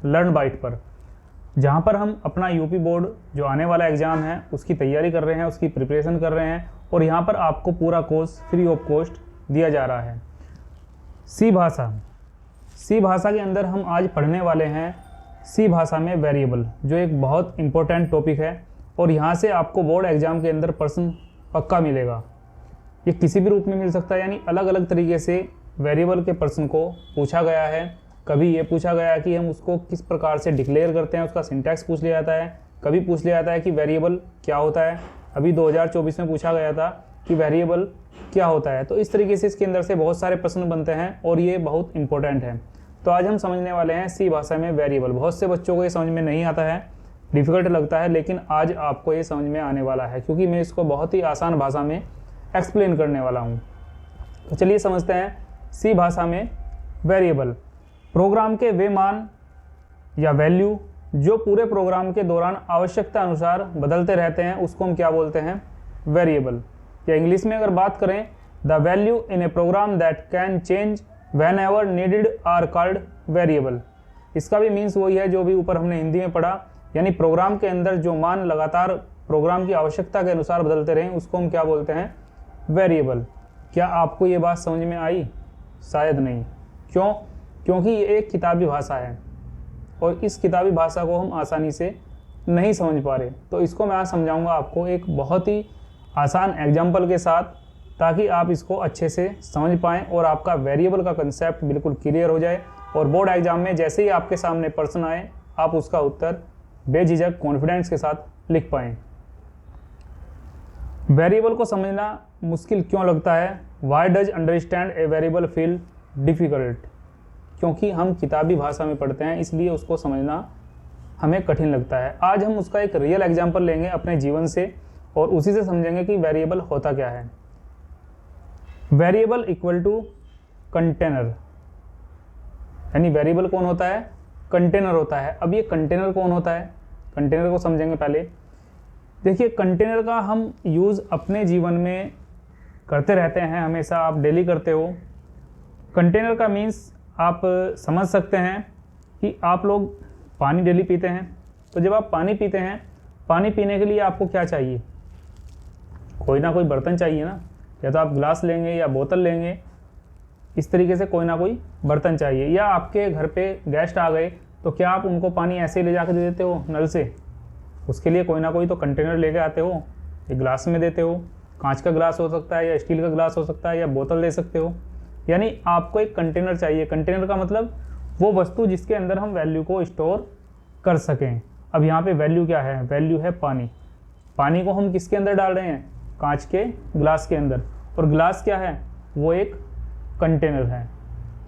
Learn bite पर, जहाँ पर हम अपना यूपी बोर्ड जो आने वाला एग्ज़ाम है उसकी तैयारी कर रहे हैं, उसकी प्रिपरेशन कर रहे हैं, और यहाँ पर आपको पूरा कोर्स फ्री ऑफ कॉस्ट दिया जा रहा है। सी भाषा, सी भाषा के अंदर हम आज पढ़ने वाले हैं सी भाषा में वेरिएबल, जो एक बहुत इंपॉर्टेंट टॉपिक है, और यहाँ से आपको बोर्ड एग्ज़ाम के अंदर प्रश्न पक्का मिलेगा। ये किसी भी रूप में मिल सकता है, यानी अलग अलग तरीके से वेरिएबल के प्रश्न को पूछा गया है। कभी ये पूछा गया है कि हम उसको किस प्रकार से डिक्लेयर करते हैं, उसका सिंटैक्स पूछ लिया जाता है। कभी पूछ लिया जाता है कि वेरिएबल क्या होता है। अभी 2024 में पूछा गया था कि वेरिएबल क्या होता है। तो इस तरीके से इसके अंदर से बहुत सारे प्रश्न बनते हैं और ये बहुत इंपॉर्टेंट है। तो आज हम समझने वाले हैं सी भाषा में वेरिएबल। बहुत से बच्चों को ये समझ में नहीं आता है, डिफ़िकल्ट लगता है, लेकिन आज आपको ये समझ में आने वाला है, क्योंकि मैं इसको बहुत ही आसान भाषा में एक्सप्लेन करने वाला हूँ। तो चलिए समझते हैं सी भाषा में वेरिएबल। प्रोग्राम के वे मान या वैल्यू जो पूरे प्रोग्राम के दौरान आवश्यकता अनुसार बदलते रहते हैं, उसको हम क्या बोलते हैं? वेरिएबल। या इंग्लिश में अगर बात करें, the value in a program that can change whenever needed are called variable. इसका भी मीन्स वही है जो भी ऊपर हमने हिंदी में पढ़ा, यानी प्रोग्राम के अंदर जो मान लगातार प्रोग्राम की आवश्यकता के अनुसार बदलते रहें, उसको हम क्या बोलते हैं? वेरिएबल। क्या आपको ये बात समझ में आई? शायद नहीं। क्यों? क्योंकि ये एक किताबी भाषा है और इस किताबी भाषा को हम आसानी से नहीं समझ पा रहे। तो इसको मैं आज समझाऊंगा आपको एक बहुत ही आसान एग्जाम्पल के साथ, ताकि आप इसको अच्छे से समझ पाएँ और आपका वेरिएबल का कंसेप्ट बिल्कुल क्लियर हो जाए, और बोर्ड एग्जाम में जैसे ही आपके सामने प्रश्न आए, आप उसका उत्तर बेझिझक कॉन्फिडेंस के साथ लिख पाएँ। वेरिएबल को समझना मुश्किल क्यों लगता है? Why does understand a variable feel difficult? क्योंकि हम किताबी भाषा में पढ़ते हैं, इसलिए उसको समझना हमें कठिन लगता है। आज हम उसका एक रियल एग्जाम्पल लेंगे अपने जीवन से, और उसी से समझेंगे कि वेरिएबल होता क्या है। वेरिएबल इक्वल टू कंटेनर, यानी वेरिएबल कौन होता है? कंटेनर होता है। अब ये कंटेनर कौन होता है? कंटेनर को समझेंगे पहले। देखिए, कंटेनर का हम यूज़ अपने जीवन में करते रहते हैं, हमेशा आप डेली करते हो। कंटेनर का मीन्स आप समझ सकते हैं कि आप लोग पानी डेली पीते हैं, तो जब आप पानी पीते हैं, पानी पीने के लिए आपको क्या चाहिए? कोई ना कोई बर्तन चाहिए ना, या तो आप गिलास लेंगे या बोतल लेंगे, इस तरीके से कोई ना कोई बर्तन चाहिए। या आपके घर पे गेस्ट आ गए, तो क्या आप उनको पानी ऐसे ले जाकर दे देते हो नल से? उसके लिए कोई ना कोई तो कंटेनर लेके आते हो, या गिलास में देते हो। कांच का गिलास हो सकता है, या स्टील का गिलास हो सकता है, या बोतल दे सकते हो। यानी आपको एक कंटेनर चाहिए। कंटेनर का मतलब वो वस्तु जिसके अंदर हम वैल्यू को स्टोर कर सकें। अब यहाँ पे वैल्यू क्या है? वैल्यू है पानी। पानी को हम किसके अंदर डाल रहे हैं? कांच के गिलास के अंदर। और गिलास क्या है? वो एक कंटेनर है।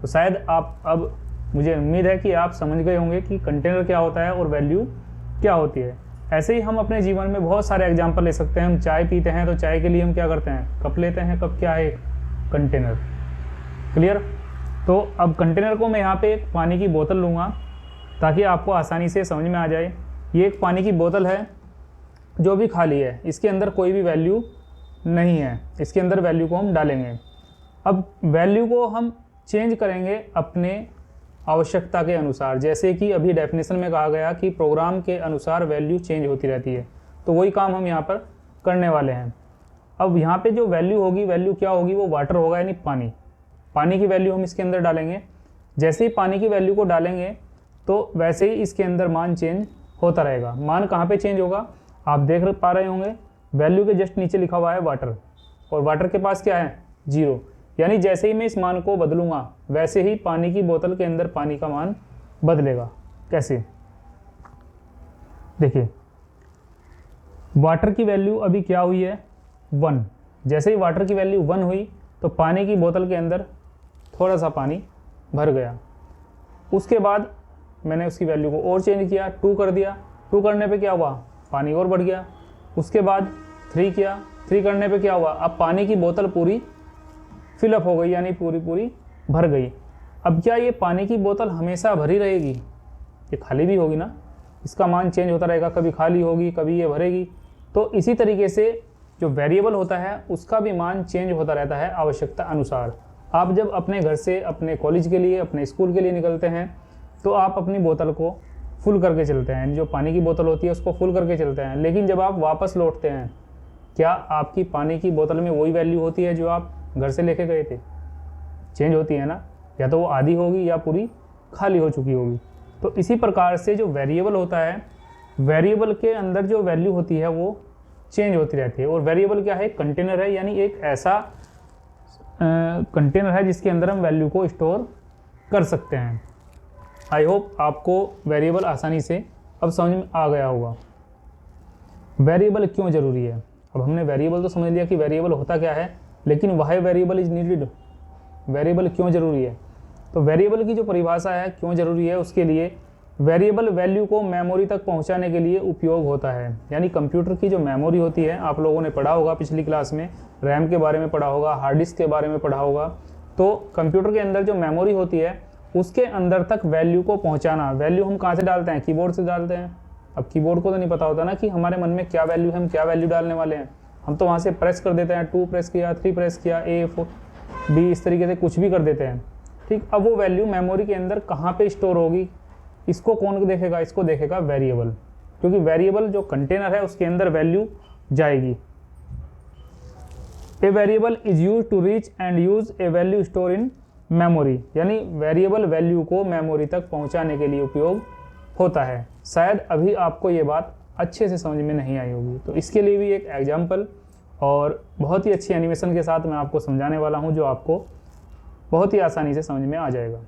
तो शायद आप, अब मुझे उम्मीद है कि आप समझ गए होंगे कि कंटेनर क्या होता है और वैल्यू क्या होती है। ऐसे ही हम अपने जीवन में बहुत सारे एग्जाम्पल ले सकते हैं। हम चाय पीते हैं, तो चाय के लिए हम क्या करते हैं? कप लेते हैं। कप क्या है? एक कंटेनर। क्लियर? तो अब कंटेनर को मैं यहाँ पे एक पानी की बोतल लूँगा, ताकि आपको आसानी से समझ में आ जाए। ये एक पानी की बोतल है जो भी खाली है, इसके अंदर कोई भी वैल्यू नहीं है। इसके अंदर वैल्यू को हम डालेंगे। अब वैल्यू को हम चेंज करेंगे अपने आवश्यकता के अनुसार। जैसे कि अभी डेफिनेशन में कहा गया कि प्रोग्राम के अनुसार वैल्यू चेंज होती रहती है, तो वही काम हम यहाँ पर करने वाले हैं। अब यहाँ पे जो वैल्यू होगी, वैल्यू क्या होगी? वो वाटर होगा, यानी पानी। पानी की वैल्यू हम इसके अंदर डालेंगे। जैसे ही पानी की वैल्यू को डालेंगे, तो वैसे ही इसके अंदर मान चेंज होता रहेगा। मान कहाँ पे चेंज होगा? आप देख पा रहे होंगे, वैल्यू के जस्ट नीचे लिखा हुआ है वाटर, और वाटर के पास क्या है? 0। यानी जैसे ही मैं इस मान को बदलूंगा, वैसे ही पानी की बोतल के अंदर पानी का मान बदलेगा। कैसे? देखिए, वाटर की वैल्यू अभी क्या हुई है? 1। जैसे ही वाटर की वैल्यू 1 हुई, तो पानी की बोतल के अंदर थोड़ा सा पानी भर गया। उसके बाद मैंने उसकी वैल्यू को और चेंज किया, 2 कर दिया। 2 करने पे क्या हुआ? पानी और बढ़ गया। उसके बाद 3 किया। 3 करने पे क्या हुआ? अब पानी की बोतल पूरी फिलअप हो गई, यानी पूरी भर गई। अब क्या ये पानी की बोतल हमेशा भरी रहेगी? ये खाली भी होगी ना, इसका मान चेंज होता रहेगा, कभी खाली होगी, कभी ये भरेगी। तो इसी तरीके से जो वेरिएबल होता है उसका भी मान चेंज होता रहता है आवश्यकता अनुसार। आप जब अपने घर से अपने कॉलेज के लिए, अपने स्कूल के लिए निकलते हैं, तो आप अपनी बोतल को फुल करके चलते हैं, जो पानी की बोतल होती है उसको फुल करके चलते हैं। लेकिन जब आप वापस लौटते हैं, क्या आपकी पानी की बोतल में वही वैल्यू होती है जो आप घर से लेके गए थे? चेंज होती है ना, या तो वो आधी होगी या पूरी खाली हो चुकी होगी। तो इसी प्रकार से जो वेरिएबल होता है, वेरिएबल के अंदर जो वैल्यू होती है वो चेंज होती रहती है। और वेरिएबल क्या है? कंटेनर है, यानी एक ऐसा कंटेनर है जिसके अंदर हम वैल्यू को स्टोर कर सकते हैं। आई होप आपको वेरिएबल आसानी से अब समझ में आ गया होगा। वेरिएबल क्यों ज़रूरी है? अब हमने वेरिएबल तो समझ लिया कि वेरिएबल होता क्या है, लेकिन why variable is needed, variable क्यों ज़रूरी है? तो वेरिएबल की जो परिभाषा है क्यों ज़रूरी है, उसके लिए वेरिएबल वैल्यू को मेमोरी तक पहुंचाने के लिए उपयोग होता है। यानी कंप्यूटर की जो मेमोरी होती है, आप लोगों ने पढ़ा होगा पिछली क्लास में, रैम के बारे में पढ़ा होगा, हार्ड डिस्क के बारे में पढ़ा होगा। तो कंप्यूटर के अंदर जो मेमोरी होती है उसके अंदर तक वैल्यू को पहुँचाना, वैल्यू हम कहाँ से डालते हैं? कीबोर्ड से डालते हैं। अब कीबोर्ड को तो नहीं पता होता ना कि हमारे मन में क्या वैल्यू है, हम क्या वैल्यू डालने वाले हैं। हम तो वहाँ से प्रेस कर देते हैं, 2 प्रेस किया, 3 प्रेस किया, A 4 B, इस तरीके से कुछ भी कर देते हैं। ठीक, अब वो वैल्यू मेमोरी के अंदर कहाँ पे स्टोर होगी, इसको कौन देखेगा? इसको देखेगा वेरिएबल, क्योंकि वेरिएबल जो कंटेनर है उसके अंदर वैल्यू जाएगी। A variable is use to reach and use a value store in memory, यानी वेरिएबल वैल्यू को मेमोरी तक पहुंचाने के लिए उपयोग होता है। शायद अभी आपको ये बात अच्छे से समझ में नहीं आई होगी, तो इसके लिए भी एक एग्जाम्पल और बहुत ही अच्छी एनिमेशन के साथ मैं आपको समझाने वाला हूँ, जो आपको बहुत ही आसानी से समझ में आ जाएगा।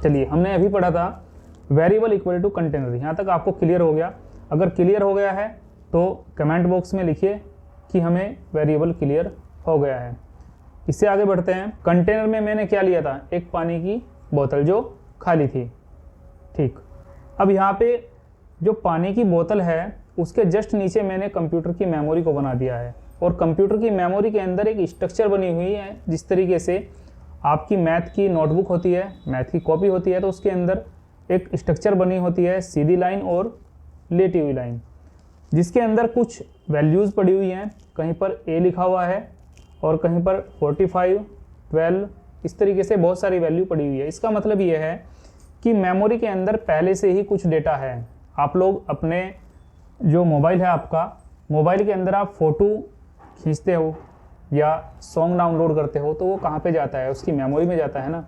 चलिए, हमने अभी पढ़ा था वेरिएबल इक्वल टू कंटेनर। यहाँ तक आपको क्लियर हो गया? अगर क्लियर हो गया है तो कमेंट बॉक्स में लिखिए कि हमें वेरिएबल क्लियर हो गया है। इससे आगे बढ़ते हैं। कंटेनर में मैंने क्या लिया था? एक पानी की बोतल जो खाली थी। ठीक, अब यहाँ पे जो पानी की बोतल है उसके जस्ट नीचे मैंने कंप्यूटर की मेमोरी को बना दिया है, और कंप्यूटर की मेमोरी के अंदर एक स्ट्रक्चर बनी हुई है। जिस तरीके से आपकी मैथ की नोटबुक होती है, मैथ की कॉपी होती है, तो उसके अंदर एक स्ट्रक्चर बनी होती है, सीधी लाइन और लेटी हुई लाइन, जिसके अंदर कुछ वैल्यूज़ पड़ी हुई हैं। कहीं पर A लिखा हुआ है और कहीं पर 45, 12, इस तरीके से बहुत सारी वैल्यू पड़ी हुई है। इसका मतलब ये है कि मेमोरी के अंदर पहले से ही कुछ डेटा है। आप लोग अपने जो मोबाइल है आपका, मोबाइल के अंदर आप फ़ोटो खींचते हो या सॉन्ग डाउनलोड करते हो, तो वो कहाँ पे जाता है? उसकी मेमोरी में जाता है ना।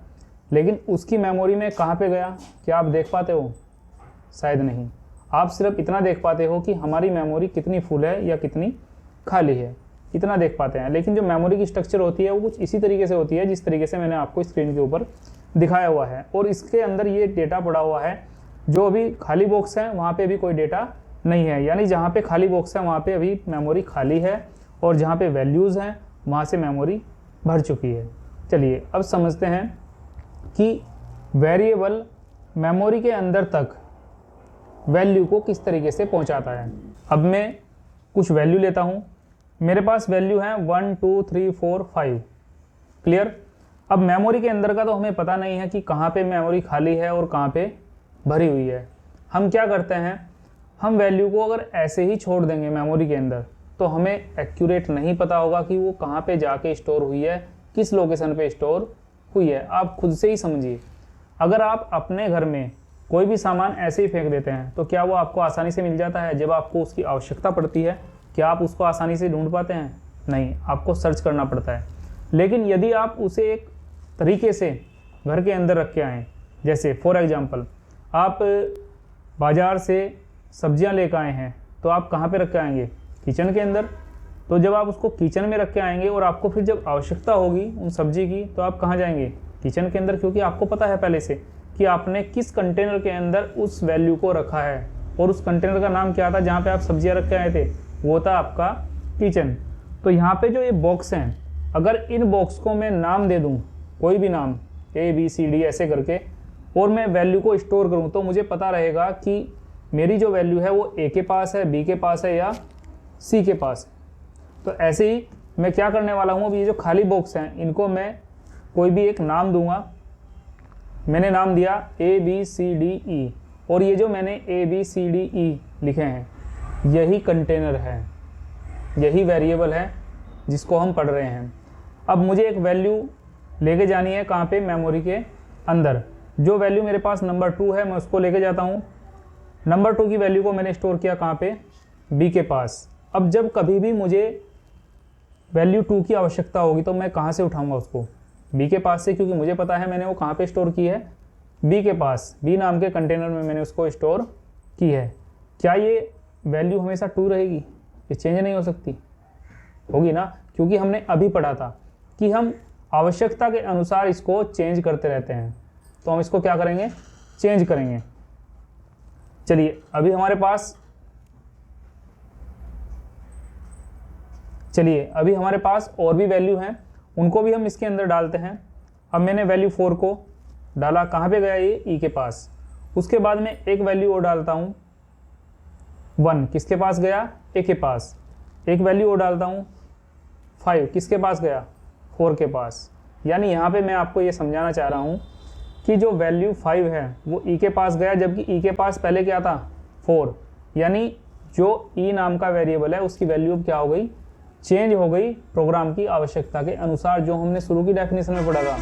लेकिन उसकी मेमोरी में कहाँ पे गया, क्या आप देख पाते हो? शायद नहीं। आप सिर्फ इतना देख पाते हो कि हमारी मेमोरी कितनी फुल है या कितनी खाली है, इतना देख पाते हैं। लेकिन जो मेमोरी की स्ट्रक्चर होती है वो कुछ इसी तरीके से होती है जिस तरीके से मैंने आपको स्क्रीन के ऊपर दिखाया हुआ है। और इसके अंदर ये डेटा पड़ा हुआ है। जो अभी खाली बॉक्स है वहाँ पे भी कोई डेटा नहीं है, यानी जहाँ पे खाली बॉक्स है वहाँ पे अभी मेमोरी खाली है, और जहाँ पे वैल्यूज़ हैं वहाँ से मेमोरी भर चुकी है। चलिए, अब समझते हैं कि वेरिएबल मेमोरी के अंदर तक वैल्यू को किस तरीके से पहुंचाता है। अब मैं कुछ वैल्यू लेता हूं। मेरे पास वैल्यू है 1 2 3 4 5। क्लियर? अब मेमोरी के अंदर का तो हमें पता नहीं है कि कहाँ पे मेमोरी खाली है और कहाँ पे भरी हुई है। हम क्या करते हैं, हम वैल्यू को अगर ऐसे ही छोड़ देंगे मेमोरी के अंदर, तो हमें एक्यूरेट नहीं पता होगा कि वो कहाँ पे जाके स्टोर हुई है, किस लोकेशन पे स्टोर हुई है। आप खुद से ही समझिए। अगर आप अपने घर में कोई भी सामान ऐसे ही फेंक देते हैं तो क्या वो आपको आसानी से मिल जाता है? जब आपको उसकी आवश्यकता पड़ती है, क्या आप उसको आसानी से ढूंढ पाते हैं? नहीं, आपको सर्च करना पड़ता है। लेकिन यदि आप उसे एक तरीके से घर के अंदर रख के आएँ, जैसे फॉर एग्जाम्पल आप बाज़ार से सब्जियां लेकर आए हैं, तो आप कहाँ पे रख के आएंगे? किचन के अंदर। तो जब आप उसको किचन में रख के आएंगे और आपको फिर जब आवश्यकता होगी उन सब्जी की, तो आप कहाँ जाएंगे? किचन के अंदर, क्योंकि आपको पता है पहले से कि आपने किस कंटेनर के अंदर उस वैल्यू को रखा है। और उस कंटेनर का नाम क्या था जहाँ पे आप सब्जियाँ रख के आए थे? वो था आपका किचन। तो यहाँ पे जो ये बॉक्स हैं, अगर इन बॉक्स को मैं नाम दे दूँ, कोई भी नाम A B C D ऐसे करके, और मैं वैल्यू को स्टोर करूँ, तो मुझे पता रहेगा कि मेरी जो वैल्यू है वो A के पास है, B के पास है या C के पास है। तो ऐसे ही मैं क्या करने वाला हूँ, अब ये जो खाली बॉक्स हैं इनको मैं कोई भी एक नाम दूंगा। मैंने नाम दिया A B C D E, और ये जो मैंने A B C D E लिखे हैं, यही कंटेनर है, यही वेरिएबल है जिसको हम पढ़ रहे हैं। अब मुझे एक वैल्यू लेके जानी है कहाँ पे? मेमोरी के अंदर। जो वैल्यू मेरे पास नंबर 2 है मैं उसको लेके जाता हूँ। नंबर 2 की वैल्यू को मैंने स्टोर किया कहाँ पे, बी के पास। अब जब कभी भी मुझे वैल्यू 2 की आवश्यकता होगी तो मैं कहाँ से उठाऊंगा उसको, बी के पास से, क्योंकि मुझे पता है मैंने वो कहाँ पे स्टोर की है, बी के पास, बी नाम के कंटेनर में मैंने उसको स्टोर की है। क्या ये वैल्यू हमेशा 2 रहेगी, ये चेंज नहीं हो सकती? होगी ना, क्योंकि हमने अभी पढ़ा था कि हम आवश्यकता के अनुसार इसको चेंज करते रहते हैं। तो हम इसको क्या करेंगे, चेंज करेंगे। चलिए अभी हमारे पास और भी वैल्यू हैं, उनको भी हम इसके अंदर डालते हैं। अब मैंने वैल्यू 4 को डाला, कहाँ पे गया ये, ई के पास। उसके बाद मैं एक वैल्यू और डालता हूँ 1, किसके पास गया, ए के पास। एक वैल्यू और डालता हूँ 5, किसके पास गया, 4 के पास। यानी यहाँ पे मैं आपको ये समझाना चाह रहा हूँ कि जो वैल्यू 5 है वो ई के पास गया, जबकि ई के पास पहले क्या था, 4। यानी जो ई नाम का वेरिएबल है उसकी वैल्यू अब क्या हो गई, चेंज हो गई प्रोग्राम की आवश्यकता के अनुसार, जो हमने शुरू की डेफिनेशन में पढ़ा था।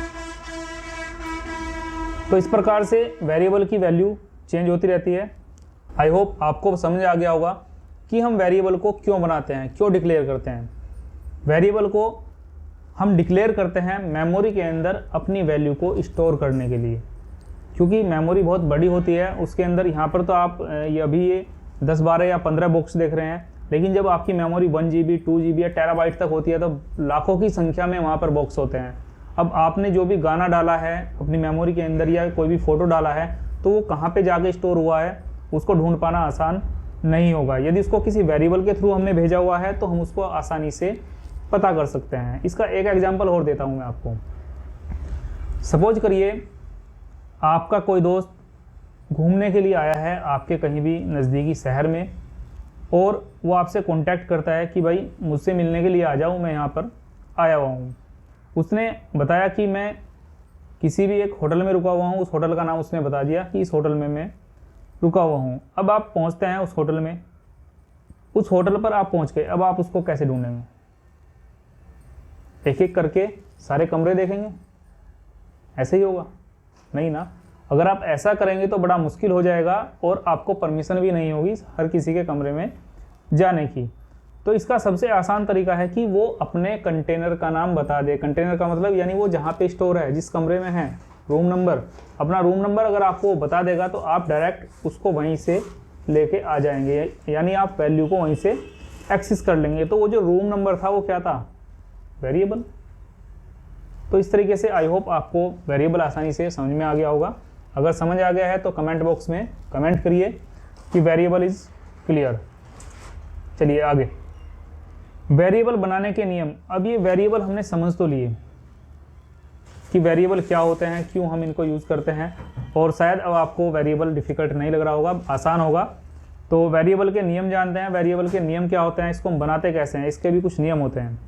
तो इस प्रकार से वेरिएबल की वैल्यू चेंज होती रहती है। आई होप आपको समझ आ गया होगा कि हम वेरिएबल को क्यों बनाते हैं, क्यों डिक्लेयर करते हैं। वेरिएबल को हम डिक्लेयर करते हैं मेमोरी के अंदर अपनी वैल्यू को स्टोर करने के लिए, क्योंकि मेमोरी बहुत बड़ी होती है। उसके अंदर यहाँ पर तो आप ये अभी ये 10, 12 या 15 बॉक्स देख रहे हैं, लेकिन जब आपकी मेमोरी 1 GB, 2 GB या टेराबाइट तक होती है तो लाखों की संख्या में वहाँ पर बॉक्स होते हैं। अब आपने जो भी गाना डाला है अपनी मेमोरी के अंदर या कोई भी फ़ोटो डाला है तो वो कहाँ पे जाके स्टोर हुआ है उसको ढूंढ पाना आसान नहीं होगा। यदि उसको किसी वेरिएबल के थ्रू हमने भेजा हुआ है तो हम उसको आसानी से पता कर सकते हैं। इसका एक एग्जांपल और देता हूँ मैं आपको। सपोज करिए आपका कोई दोस्त घूमने के लिए आया है आपके कहीं भी नज़दीकी शहर में, और वो आपसे कांटेक्ट करता है कि भाई मुझसे मिलने के लिए आ जाओ, मैं यहाँ पर आया हुआ हूँ। उसने बताया कि मैं किसी भी एक होटल में रुका हुआ हूँ, उस होटल का नाम उसने बता दिया कि इस होटल में मैं रुका हुआ हूँ। अब आप पहुँचते हैं उस होटल में, उस होटल पर आप पहुँच गए। अब आप उसको कैसे ढूंढेंगे, एक एक करके सारे कमरे देखेंगे, ऐसे ही होगा? नहीं ना। अगर आप ऐसा करेंगे तो बड़ा मुश्किल हो जाएगा और आपको परमिशन भी नहीं होगी हर किसी के कमरे में जाने की। तो इसका सबसे आसान तरीका है कि वो अपने कंटेनर का नाम बता दे। कंटेनर का मतलब यानी वो जहाँ पे स्टोर है, जिस कमरे में है, रूम नंबर, अपना रूम नंबर अगर आपको बता देगा तो आप डायरेक्ट उसको वहीं से लेके आ जाएंगे, यानी आप वैल्यू को वहीं से एक्सेस कर लेंगे। तो वो जो रूम नंबर था वो क्या था, वेरिएबल। तो इस तरीके से आई होप आपको वेरिएबल आसानी से समझ में आ गया होगा। अगर समझ आ गया है तो कमेंट बॉक्स में कमेंट करिए कि वेरिएबल इज़ क्लियर। चलिए आगे, वेरिएबल बनाने के नियम। अब ये वेरिएबल हमने समझ तो लिए कि वेरिएबल क्या होते हैं, क्यों हम इनको यूज़ करते हैं, और शायद अब आपको वेरिएबल डिफ़िकल्ट नहीं लग रहा होगा, आसान होगा। तो वेरिएबल के नियम जानते हैं। वेरिएबल के नियम क्या होते हैं, इसको हम बनाते कैसे हैं, इसके भी कुछ नियम होते हैं।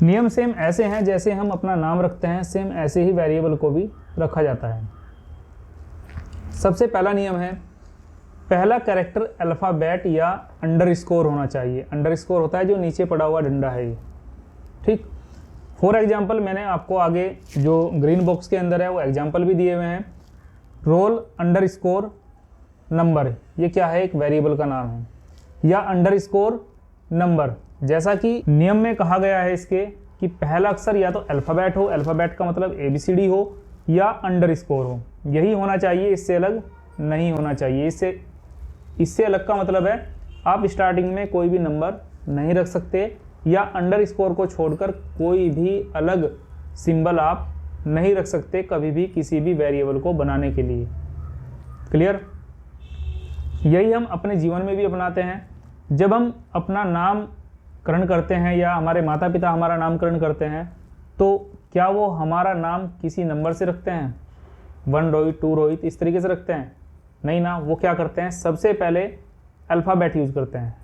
नियम सेम ऐसे हैं जैसे हम अपना नाम रखते हैं, सेम ऐसे ही वेरिएबल को भी रखा जाता है। सबसे पहला नियम है, पहला कैरेक्टर अल्फ़ाबेट या अंडरस्कोर होना चाहिए। अंडरस्कोर होता है जो नीचे पड़ा हुआ डंडा है ये, ठीक। फॉर एग्जांपल मैंने आपको आगे जो ग्रीन बॉक्स के अंदर है वो एग्जांपल भी दिए हुए हैं। रोल अंडरस्कोर नंबर, ये क्या है, एक वेरिएबल का नाम है, या अंडरस्कोर नंबर। जैसा कि नियम में कहा गया है इसके कि पहला अक्षर या तो अल्फ़ाबेट हो, अल्फ़ाबेट का मतलब ABCD हो, या अंडरस्कोर हो, यही होना चाहिए, इससे अलग नहीं होना चाहिए। इससे अलग का मतलब है आप स्टार्टिंग में कोई भी नंबर नहीं रख सकते, या अंडरस्कोर को छोड़कर कोई भी अलग सिंबल आप नहीं रख सकते कभी भी किसी भी वेरिएबल को बनाने के लिए। क्लियर? यही हम अपने जीवन में भी अपनाते हैं। जब हम अपना नामकरण करते हैं या हमारे माता पिता हमारा नामकरण करते हैं तो क्या वो हमारा नाम किसी नंबर से रखते हैं, 1 रोहित, 2 रोहित, इस तरीके से रखते हैं? नहीं ना। वो क्या करते हैं, सबसे पहले अल्फ़ाबेट यूज़ करते हैं।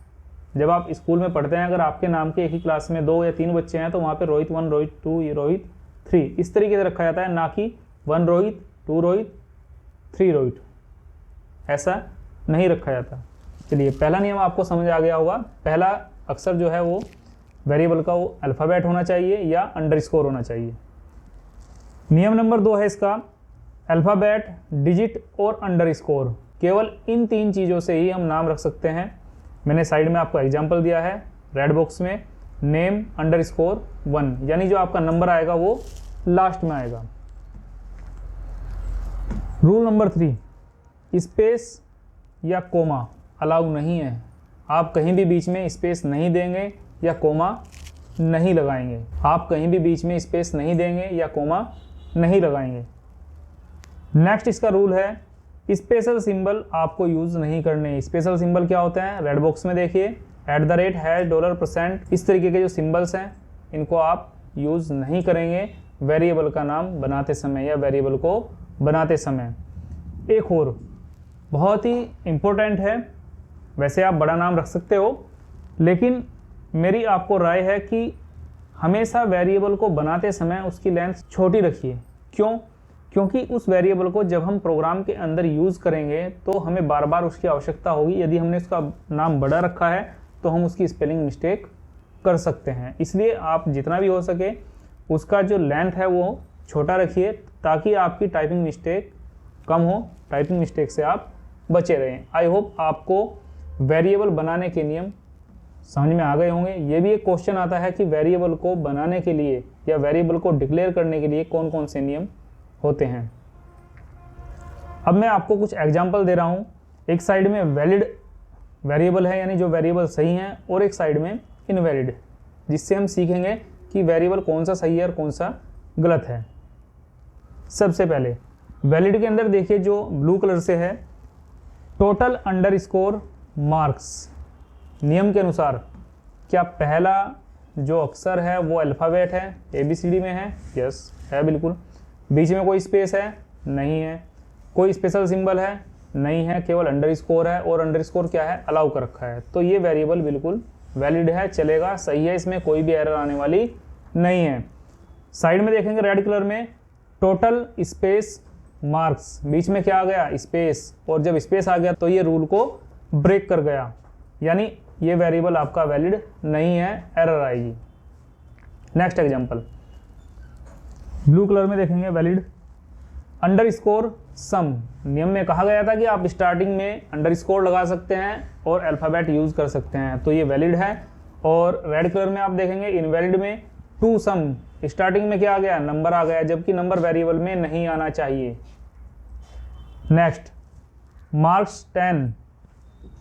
जब आप स्कूल में पढ़ते हैं, अगर आपके नाम के एक ही क्लास में 2 या 3 बच्चे हैं तो वहाँ पे रोहित 1, रोहित 2, रोहित 3 इस तरीके से रखा जाता है, ना कि 1 रोहित, 2 रोहित, 3 रोहित, ऐसा नहीं रखा जाता। चलिए, पहला नियम आपको समझ आ गया होगा। पहला अक्षर जो है वो वेरिएबल का वो अल्फ़ाबेट होना चाहिए या अंडरस्कोर होना चाहिए। नियम नंबर 2 है इसका, अल्फ़ाबेट, डिजिट और अंडरस्कोर, केवल इन 3 चीज़ों से ही हम नाम रख सकते हैं। मैंने साइड में आपको एग्जांपल दिया है रेड बॉक्स में, नेम अंडरस्कोर 1, यानी जो आपका नंबर आएगा वो लास्ट में आएगा। रूल नंबर 3, स्पेस या कोमा अलाउ नहीं है। आप कहीं भी बीच में स्पेस नहीं देंगे या कोमा नहीं लगाएंगे। आप कहीं भी बीच में स्पेस नहीं देंगे या कोमा नहीं लगाएंगे। नेक्स्ट इसका रूल है, स्पेशल सिंबल आपको यूज़ नहीं करने। स्पेशल सिंबल क्या होते हैं? रेड बॉक्स में देखिए, @ है, $%, इस तरीके के जो सिंबल्स हैं इनको आप यूज़ नहीं करेंगे वेरिएबल का नाम बनाते समय या वेरिएबल को बनाते समय। एक और बहुत ही इम्पोर्टेंट है, वैसे आप बड़ा नाम रख सकते हो, लेकिन मेरी आपको राय है कि हमेशा वेरिएबल को बनाते समय उसकी लेंथ छोटी रखिए। क्यों? क्योंकि उस वेरिएबल को जब हम प्रोग्राम के अंदर यूज़ करेंगे तो हमें बार बार उसकी आवश्यकता होगी। यदि हमने उसका नाम बड़ा रखा है तो हम उसकी स्पेलिंग मिस्टेक कर सकते हैं। इसलिए आप जितना भी हो सके उसका जो लेंथ है वो छोटा रखिए, ताकि आपकी टाइपिंग मिस्टेक कम हो, टाइपिंग मिस्टेक से आप बचे रहें। आई होप आपको वेरिएबल बनाने के नियम समझ में आ गए होंगे। ये भी एक क्वेश्चन आता है कि वेरिएबल को बनाने के लिए या वेरिएबल को डिक्लेयर करने के लिए कौन कौन से नियम होते हैं। अब मैं आपको कुछ एग्जांपल दे रहा हूँ। एक साइड में वैलिड वेरिएबल है, यानी जो वेरिएबल सही हैं, और एक साइड में इनवैलिड, जिससे हम सीखेंगे कि वेरिएबल कौन सा सही है और कौन सा गलत है। सबसे पहले वैलिड के अंदर देखिए जो ब्लू कलर से है, टोटल अंडरस्कोर मार्क्स। नियम के अनुसार क्या पहला जो अक्षर है वो अल्फ़ाबेट है, ABCD में है? यस है, बिल्कुल। बीच में कोई स्पेस है? नहीं है। कोई स्पेशल सिंबल है? नहीं है, केवल अंडरस्कोर है, और अंडरस्कोर क्या है? अलाउ कर रखा है। तो ये वेरिएबल बिल्कुल वैलिड है, चलेगा, सही है, इसमें कोई भी एरर आने वाली नहीं है। साइड में देखेंगे रेड कलर में, टोटल स्पेस मार्क्स, बीच में क्या आ गया? स्पेस, और जब स्पेस आ गया तो ये रूल को ब्रेक कर गया, यानी ये वेरिएबल आपका वैलिड नहीं है, एरर आएगी। नेक्स्ट एग्जांपल, ब्लू कलर में देखेंगे वैलिड, अंडरस्कोर सम। नियम में कहा गया था कि आप स्टार्टिंग में अंडरस्कोर लगा सकते हैं और अल्फ़ाबेट यूज़ कर सकते हैं, तो ये वैलिड है। और रेड कलर में आप देखेंगे इनवैलिड में टू सम, स्टार्टिंग में क्या आ गया? नंबर आ गया, जबकि नंबर वेरिएबल में नहीं आना चाहिए। नेक्स्ट, मार्क्स 10,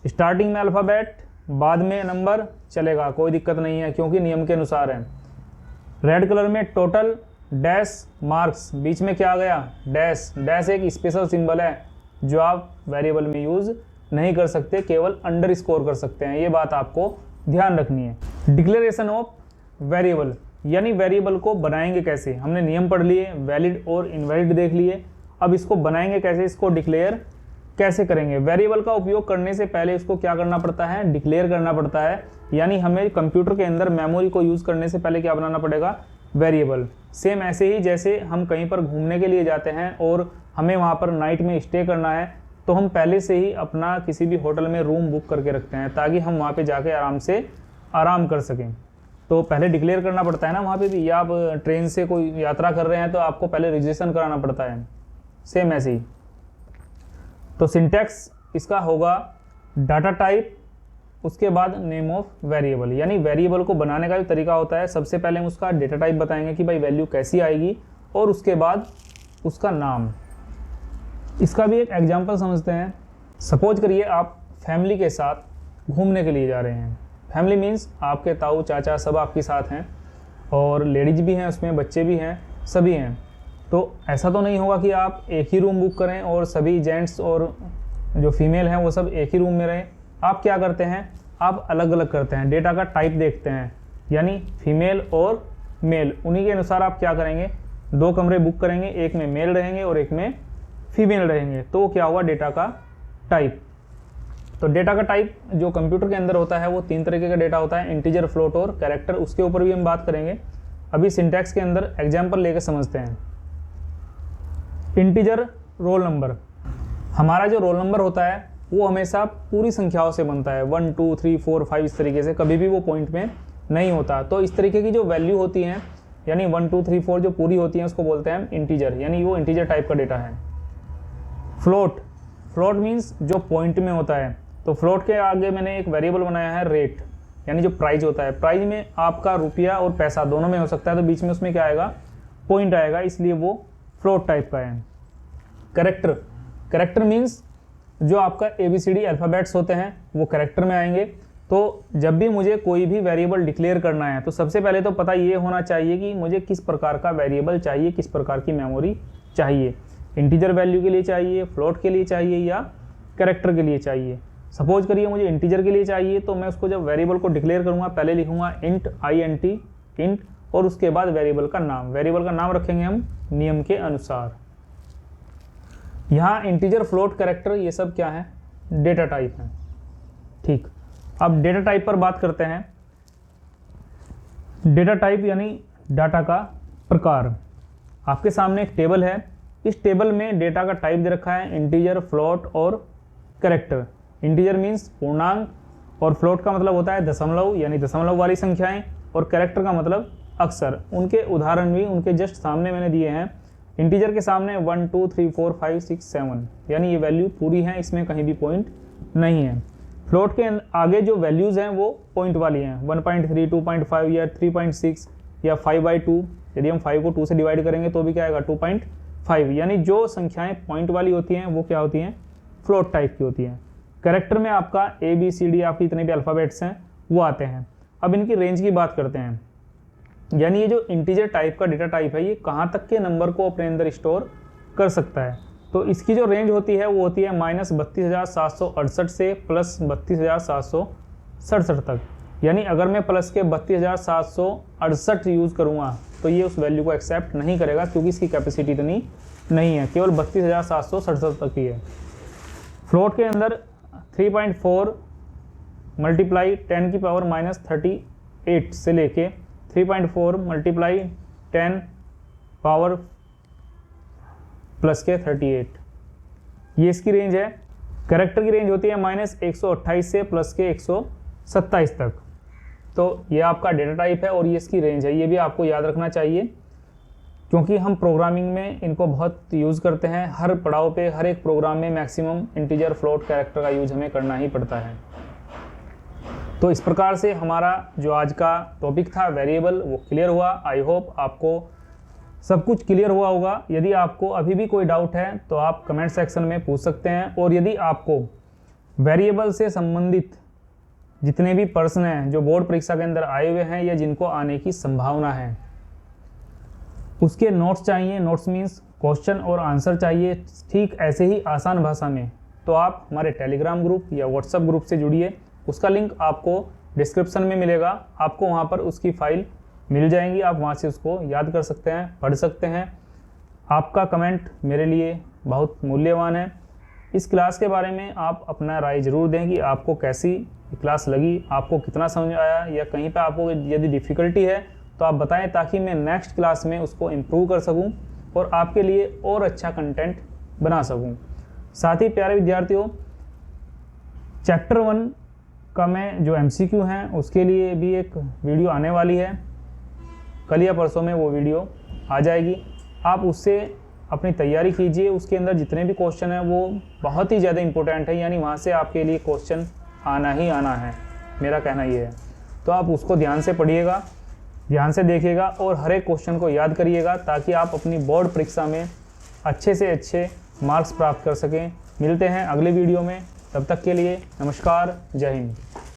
स्टार्टिंग में अल्फ़ाबेट, बाद में नंबर, चलेगा, कोई दिक्कत नहीं है, क्योंकि नियम के अनुसार है। रेड कलर में टोटल डैश मार्क्स, बीच में क्या आ गया? डैश। डैश एक स्पेशल सिंबल है जो आप वेरिएबल में यूज़ नहीं कर सकते, केवल अंडरस्कोर कर सकते हैं, ये बात आपको ध्यान रखनी है। डिक्लेरेशन ऑफ वेरिएबल, यानी वेरिएबल को बनाएंगे कैसे? हमने नियम पढ़ लिए, वैलिड और इनवैलिड देख लिए, अब इसको बनाएंगे कैसे, इसको डिक्लेयर कैसे करेंगे? वेरिएबल का उपयोग करने से पहले इसको क्या करना पड़ता है? डिक्लेयर करना पड़ता है, यानी हमें कंप्यूटर के अंदर मेमोरी को यूज़ करने से पहले क्या बनाना पड़ेगा? वेरिएबल। सेम ऐसे ही जैसे हम कहीं पर घूमने के लिए जाते हैं और हमें वहाँ पर नाइट में स्टे करना है, तो हम पहले से ही अपना किसी भी होटल में रूम बुक करके रखते हैं, ताकि हम वहाँ पे जाके आराम से आराम कर सकें। तो पहले डिक्लेयर करना पड़ता है ना वहाँ पे भी, या आप ट्रेन से कोई यात्रा कर रहे हैं तो आपको पहले रजिस्ट्रेशन कराना पड़ता है, सेम ऐसे ही। तो सिंटैक्स इसका होगा डाटा टाइप, उसके बाद नेम ऑफ वेरिएबल, यानी वेरिएबल को बनाने का जो तरीका होता है, सबसे पहले हम उसका डेटा टाइप बताएंगे कि भाई वैल्यू कैसी आएगी, और उसके बाद उसका नाम। इसका भी एक एग्जांपल समझते हैं। सपोज करिए आप फैमिली के साथ घूमने के लिए जा रहे हैं। फैमिली मीन्स आपके ताऊ चाचा सब आपके साथ हैं, और लेडीज भी हैं उसमें, बच्चे भी हैं, सभी हैं। तो ऐसा तो नहीं होगा कि आप एक ही रूम बुक करें और सभी जेंट्स और जो फीमेल हैं वो सब एक ही रूम में रहें। आप क्या करते हैं? आप अलग अलग करते हैं, डेटा का टाइप देखते हैं, यानी फीमेल और मेल, उन्हीं के अनुसार आप क्या करेंगे? 2 कमरे बुक करेंगे, एक में मेल रहेंगे और एक में फीमेल रहेंगे। तो क्या हुआ? डेटा का टाइप। तो डेटा का टाइप जो कंप्यूटर के अंदर होता है वो 3 तरीके का डेटा होता है, इंटीजर, फ्लोट और कैरेक्टर। उसके ऊपर भी हम बात करेंगे। अभी सिंटैक्स के अंदर एग्जाम्पल लेकर समझते हैं। इंटीजर रोल नंबर, हमारा जो रोल नंबर होता है वो हमेशा पूरी संख्याओं से बनता है, 1 2 3 4 5 इस तरीके से, कभी भी वो पॉइंट में नहीं होता। तो इस तरीके की जो वैल्यू होती हैं, यानी 1 2 3 4 जो पूरी होती हैं, उसको बोलते हैं इंटीजर, यानी वो इंटीजर टाइप का डेटा है। फ्लोट मीन्स जो पॉइंट में होता है। तो फ्लोट के आगे मैंने एक वेरिएबल बनाया है रेट, यानी जो प्राइस होता है। प्राइस में आपका रुपया और पैसा दोनों में हो सकता है, तो बीच में उसमें क्या आएगा, पॉइंट आएगा, इसलिए वो फ्लोट टाइप का है। करेक्टर मीन्स जो आपका ABCD अल्फ़ाबेट्स होते हैं वो करेक्टर में आएंगे। तो जब भी मुझे कोई भी वेरिएबल डिक्लेयर करना है तो सबसे पहले तो पता ये होना चाहिए कि मुझे किस प्रकार का वेरिएबल चाहिए, किस प्रकार की मेमोरी चाहिए। इंटीजर वैल्यू के लिए चाहिए, फ्लोट के लिए चाहिए, या कैरेक्टर के लिए चाहिए। सपोज करिए मुझे इंटीजर के लिए चाहिए, तो मैं उसको जब वेरिएबल को डिक्लेयर करूँगा पहले लिखूँगा int और उसके बाद वेरिएबल का नाम रखेंगे हम नियम के अनुसार। यहाँ इंटीजर, फ्लोट, कैरेक्टर ये सब क्या है, डेटा टाइप है। ठीक, अब डेटा टाइप पर बात करते हैं। डेटा टाइप यानी डाटा का प्रकार। आपके सामने एक टेबल है, इस टेबल में डेटा का टाइप दे रखा है इंटीजर, फ्लोट और कैरेक्टर। इंटीजर मीन्स पूर्णांक और फ्लोट का मतलब होता है दशमलव, यानी दशमलव वाली संख्याएं, और कैरेक्टर का मतलब अक्षर। उनके उदाहरण भी उनके जस्ट सामने मैंने दिए हैं। इंटीजर के सामने 1 2 3 4 5 6 7, यानी ये वैल्यू पूरी है, इसमें कहीं भी पॉइंट नहीं है। फ्लोट के आगे जो वैल्यूज़ हैं वो पॉइंट वाली हैं, 1.3, 2.5 या 3.6 या 5/2। यदि हम 5 को 2 से डिवाइड करेंगे तो भी क्या आएगा, 2.5, यानी जो संख्याएं पॉइंट वाली होती हैं वो क्या होती हैं, फ्लोट टाइप की होती हैं। कैरेक्टर में आपका ABCD, आपके जितने भी अल्फ़ाबेट्स हैं वो आते हैं। अब इनकी रेंज की बात करते हैं, यानी ये जो इंटीजर टाइप का डेटा टाइप है ये कहाँ तक के नंबर को अपने अंदर स्टोर कर सकता है। तो इसकी जो रेंज होती है वो होती है -32,768 से प्लस 32,767 तक। यानी अगर मैं प्लस के 32,768 यूज़ करूँगा तो ये उस वैल्यू को एक्सेप्ट नहीं करेगा, क्योंकि इसकी कैपेसिटी इतनी नहीं है, केवल 32,767 तक ही है। फ्लोट के अंदर 3.4 मल्टीप्लाई 10 की पावर -38 से लेके 3.4 मल्टीप्लाई 10 पावर प्लस के 38, ये इसकी रेंज है। कैरेक्टर की रेंज होती है -128 से प्लस के 127 तक। तो ये आपका डेटा टाइप है और ये इसकी रेंज है। ये भी आपको याद रखना चाहिए, क्योंकि हम प्रोग्रामिंग में इनको बहुत यूज़ करते हैं। हर पड़ाव पे, हर एक प्रोग्राम में मैक्सिमम इंटीजर, फ्लोट, कैरेक्टर का यूज़ हमें करना ही पड़ता है। तो इस प्रकार से हमारा जो आज का टॉपिक था वेरिएबल वो क्लियर हुआ। आई होप आपको सब कुछ क्लियर हुआ होगा। यदि आपको अभी भी कोई डाउट है तो आप कमेंट सेक्शन में पूछ सकते हैं। और यदि आपको वेरिएबल से संबंधित जितने भी प्रश्न हैं जो बोर्ड परीक्षा के अंदर आए हुए हैं या जिनको आने की संभावना है, उसके नोट्स चाहिए, नोट्स मीन्स क्वेश्चन और आंसर चाहिए ठीक ऐसे ही आसान भाषा में, तो आप हमारे टेलीग्राम ग्रुप या व्हाट्सएप ग्रुप से जुड़िए। उसका लिंक आपको डिस्क्रिप्शन में मिलेगा, आपको वहाँ पर उसकी फ़ाइल मिल जाएंगी, आप वहाँ से उसको याद कर सकते हैं, पढ़ सकते हैं। आपका कमेंट मेरे लिए बहुत मूल्यवान है। इस क्लास के बारे में आप अपना राय ज़रूर दें कि आपको कैसी क्लास लगी, आपको कितना समझ आया, या कहीं पे आपको यदि डिफ़िकल्टी है तो आप बताएं, ताकि मैं नेक्स्ट क्लास में उसको इम्प्रूव कर सकूं और आपके लिए और अच्छा कंटेंट बना सकूं। साथ ही प्यारे विद्यार्थियों, चैप्टर 1 का मैं जो MCQ हैं उसके लिए भी एक वीडियो आने वाली है, कल या परसों में वो वीडियो आ जाएगी। आप उससे अपनी तैयारी कीजिए। उसके अंदर जितने भी क्वेश्चन हैं वो बहुत ही ज़्यादा इंपॉर्टेंट है, यानी वहाँ से आपके लिए क्वेश्चन आना ही आना है, मेरा कहना ये है। तो आप उसको ध्यान से पढ़िएगा, ध्यान से देखिएगा और हर एक क्वेश्चन को याद करिएगा, ताकि आप अपनी बोर्ड परीक्षा में अच्छे से अच्छे मार्क्स प्राप्त कर सकें। मिलते हैं अगले वीडियो में, तब तक के लिए नमस्कार, जय हिंद।